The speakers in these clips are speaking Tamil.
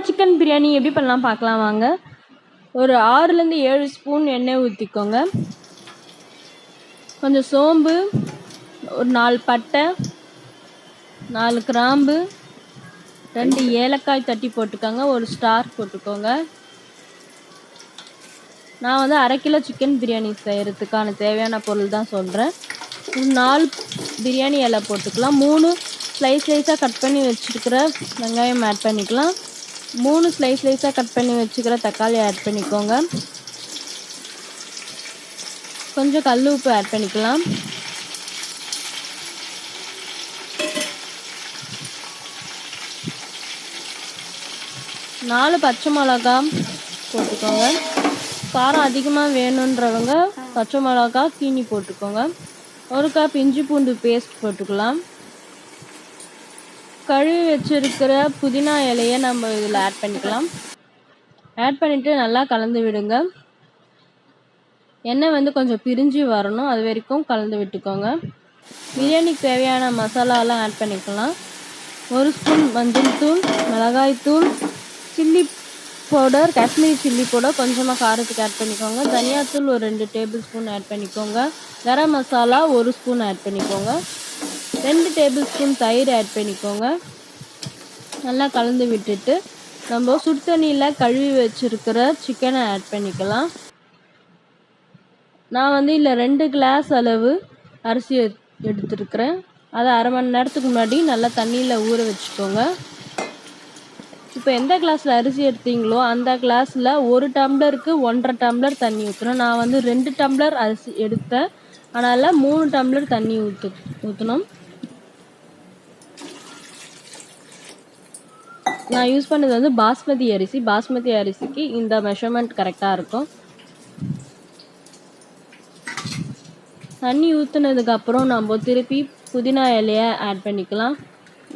சிக்கன் பிரியாணி எப்படி பண்ணலாம் பார்க்கலாம் வாங்க. ஒரு 6லேருந்து 7 ஸ்பூன் எண்ணெய் ஊற்றிக்கோங்க. கொஞ்சம் சோம்பு, ஒரு 4 பட்டை, 4 கிராம்பு, 2 ஏலக்காய் தட்டி போட்டுக்கோங்க. ஒரு ஸ்டார் போட்டுக்கோங்க. நான் வந்து 1/2 கிலோ சிக்கன் பிரியாணி செய்கிறதுக்கான தேவையான பொருள் தான் சொல்கிறேன். 4 பிரியாணி இலை போட்டுக்கலாம். 3 ஸ்லைஸாக கட் பண்ணி வச்சுருக்கிற வெங்காயம் ஆட் பண்ணிக்கலாம். 3 ஸ்லைஸாக கட் பண்ணி வச்சுக்கிற தக்காளி ஆட் பண்ணிக்கோங்க. கொஞ்சம் கல் உப்பு ஆட் பண்ணிக்கலாம். நாலு பச்சை மிளகா போட்டுக்கோங்க. காரம் அதிகமாக வேணுன்றவங்க பச்சை மிளகா கீனி போட்டுக்கோங்க. 1 கப் இஞ்சி பூண்டு பேஸ்ட் போட்டுக்கலாம். கழுவி வச்சிருக்கிற புதினா இலையை நம்ம இதில் ஆட் பண்ணிக்கலாம். ஆட் பண்ணிவிட்டு நல்லா கலந்து விடுங்க. எண்ணெய் வந்து கொஞ்சம் பிரிஞ்சு வரணும், அது வரைக்கும் கலந்து விட்டுக்கோங்க. பிரியாணிக்கு தேவையான மசாலாலாம் ஆட் பண்ணிக்கலாம். 1 ஸ்பூன் மஞ்சள் தூள், மிளகாய் தூள், chilli powder, Kashmiri chilli powder கொஞ்சமாக காரத்துக்கு ஆட் பண்ணிக்கோங்க. தனியாத்தூள் ஒரு 2 டேபிள் ஸ்பூன் ஆட் பண்ணிக்கோங்க. கரம் மசாலா 1 ஸ்பூன் ஆட் பண்ணிக்கோங்க. 2 டேபிள் ஸ்பூன் தயிர் ஆட் பண்ணிக்கோங்க. நல்லா கலந்து விட்டுட்டு நம்ம சுடு தண்ணியில் கழுவி வச்சுருக்கிற சிக்கனை ஆட் பண்ணிக்கலாம். நான் வந்து இல்லை 2 கிளாஸ் அளவு அரிசி எடுத்துருக்கிறேன். அதை அரை மணி நேரத்துக்கு முன்னாடி நல்லா தண்ணியில் ஊற வச்சுக்கோங்க. இப்போ எந்த கிளாஸில் அரிசி எடுத்தீங்களோ அந்த கிளாஸில் 1 டம்ளருக்கு 1.5 டம்ளர் தண்ணி ஊற்றணும். நான் வந்து 2 டம்ளர் அரிசி எடுத்தேன், அதனால் 3 டம்ளர் தண்ணி ஊற்றணும். நான் யூஸ் பண்ணது வந்து பாஸ்மதி அரிசி. பாஸ்மதி அரிசிக்கு இந்த மெஷர்மெண்ட் கரெக்டாக இருக்கும். தண்ணி ஊற்றுனதுக்கப்புறம் நம்ம திருப்பி புதினா இலையை ஆட் பண்ணிக்கலாம்.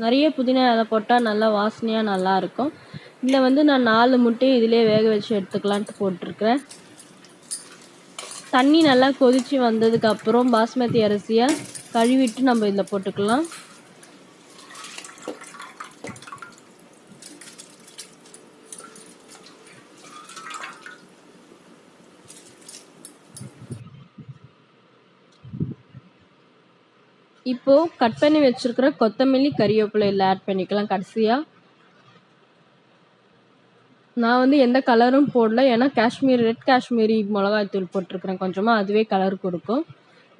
நிறைய புதினா இலை போட்டால் நல்லா வாசனையாக நல்லாயிருக்கும். இதில் வந்து நான் 4 முட்டையை இதிலே வேக வச்சு எடுத்துக்கலான்ட்டு போட்டிருக்கிறேன். தண்ணி நல்லா கொதித்து வந்ததுக்கப்புறம் பாஸ்மதி அரிசியை கழுவிட்டு நம்ம இதில் போட்டுக்கலாம். இப்போது கட் பண்ணி வச்சுருக்கிற கொத்தமல்லி, கறிவேப்பிலை இதில் ஆட் பண்ணிக்கலாம். கடைசியாக நான் வந்து எந்த கலரும் போடல, ஏன்னா ரெட் காஷ்மீரி மிளகாய் தூள் போட்டிருக்கிறேன் கொஞ்சமாக, அதுவே கலர் கொடுக்கும்.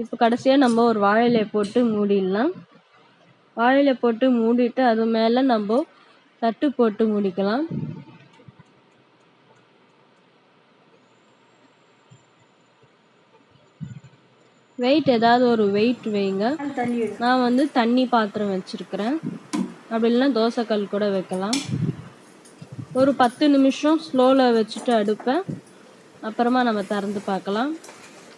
இப்போ கடைசியாக நம்ம ஒரு வாழையிலை போட்டு மூடிடலாம். வாழையிலை போட்டு மூடிட்டு அது மேலே நம்ம தட்டு போட்டு மூடிக்கலாம். வெயிட் ஏதாவது ஒரு வெயிட் வைங்க. நான் வந்து தண்ணி பாத்திரம் வச்சுருக்கிறேன், அப்படி இல்லைன்னா தோசைக்கல் கூட வைக்கலாம். ஒரு 10 நிமிஷம் ஸ்லோவில் வச்சுட்டு அடுப்பேன், அப்புறமா நம்ம திறந்து பார்க்கலாம்.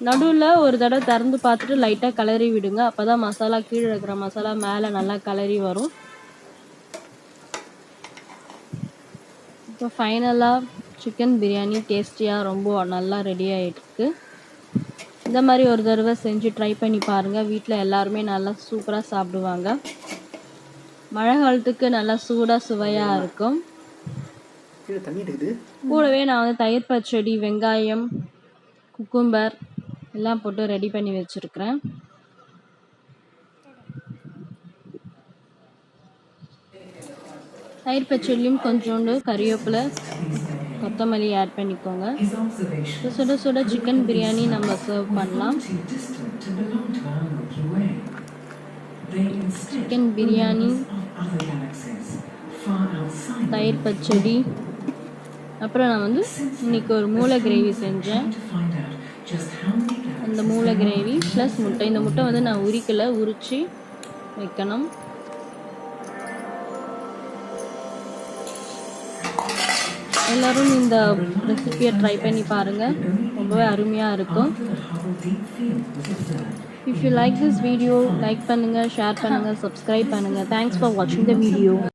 நடுவில் ஒரு தடவை திறந்து பார்த்துட்டு லைட்டாக கிளறி விடுங்க. அப்போ தான் மசாலா, கீழே இருக்கிற மசாலா மேலே நல்லா கிளறி வரும். இப்போ ஃபைனலாக சிக்கன் பிரியாணி டேஸ்டியாக ரொம்ப நல்லா ரெடி ஆகிட்டுருக்கு. இந்த மாதிரி ஒரு தடவை செஞ்சு ட்ரை பண்ணி பாருங்கள். வீட்டில் எல்லாருமே நல்லா சூப்பராக சாப்பிடுவாங்க. மழை காலத்துக்கு நல்லா சூடாக சுவையாக இருக்கும். கூடவே நான் வந்து தயிர் பச்சடி, வெங்காயம், குக்கும்பர் எல்லாம் போட்டு ரெடி பண்ணி வச்சுருக்கிறேன். தயிர் பச்சடிலையும் கொஞ்சோண்டு கறிவேப்பிலை, கொத்தமல்லி ஆட் பண்ணிக்கோங்க. சுட சுட சிக்கன் பிரியாணி நம்ம சர்வ் பண்ணலாம். சிக்கன் பிரியாணி, தயிர் பச்சடி, அப்புறம் நான் வந்து இன்னைக்கு ஒரு மூளை கிரேவி செஞ்சேன். அந்த மூளை கிரேவி ப்ளஸ் முட்டை. இந்த முட்டை வந்து நான் உரிச்சு வைக்கணும். எல்லோரும் இந்த ரெசிபியை ட்ரை பண்ணி பாருங்கள், ரொம்பவே அருமையாக இருக்கும். If you like this video, like பண்ணுங்கள், ஷேர் பண்ணுங்கள், சப்ஸ்கிரைப் பண்ணுங்கள். தேங்க்ஸ் ஃபார் வாட்சிங் த வீடியோ.